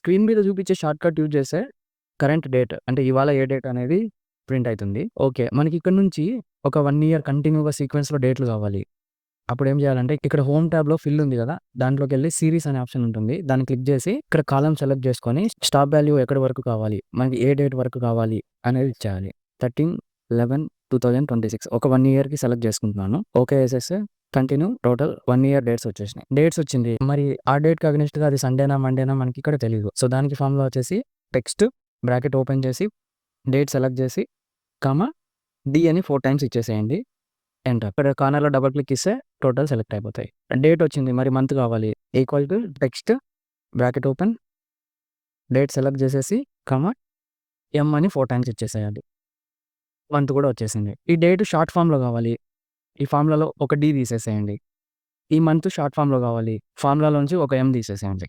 Screen మీద చూపించే shortcut use చేస్తే కరెంట్ డేట్ అంటే ఇవాళ ఏ డేట్ అనేది ప్రింట్ అయితుంది. ఓకే. మనకి ఇక్కడ నుంచి ఒక 1 ఇయర్ కంటిన్యూ‌గా సీక్వెన్స్‌లో డేట్లు కావాలి. అప్పుడేం చేయాలంటే ఇక్కడ హోమ్ ట్యాబ్‌లో ఫిల్ ఉంది కదా! దాంట్లోకెళ్ళి సీరీస్ అనే ఆప్షన్ ఉంటుంది. దాన్ని క్లిక్ చేసి ఇక్కడ కాలమ్ సెలెక్ట్ చేసుకొని స్టాప్ వాల్యూ ఎక్కడి వరకు కావాలి, మనకి ఏ డేట్ వరకు కావాలి అనేది ఇచ్చేయాలి. 13/11/2026 ఒక 1 ఇయర్‌కి సెలెక్ట్ చేసుకుంటున్నాను. ఓకే ఏసేస్తే కంటిన్యూ టోటల్ 1 ఇయర్ డేట్స్ వచ్చేసినాయి. డేట్స్ వచ్చింది. మరి ఆ డేట్‌కి అగైనెస్ట్‌గా అది సండేనా, మండేనా మనకి ఇక్కడ తెలీదు. సో, దానికి ఫార్ములా వచ్చేసి టెక్స్ట్ బ్రాకెట్ ఓపెన్ చేసి డేట్ సెలెక్ట్ చేసి కామా డి అని 4 టైమ్స్ ఇచ్చేసేయండి. ఎంటర్. ఇక్కడ కార్నర్‌లో డబుల్ క్లిక్ ఇస్తే టోటల్ సెలెక్ట్ అయిపోతాయి. డేట్ వచ్చింది. మరి మంత్ కావాలి. Equal to text bracket open date select చేసేసి కామా ఎం అని 4 టైమ్స్ ఇచ్చేసేయాలి. మంత్ కూడా వచ్చేసింది. ఈ డేట్ షార్ట్ ఫార్మ్‌లో కావాలి. ఈ ఫార్ములాలో ఒక డి తీసేసేయండి. ఈ మంత్ షార్ట్ ఫార్మ్‌లో కావాలి. ఫార్ములాలోంచి ఒక ఎం తీసేసేయండి.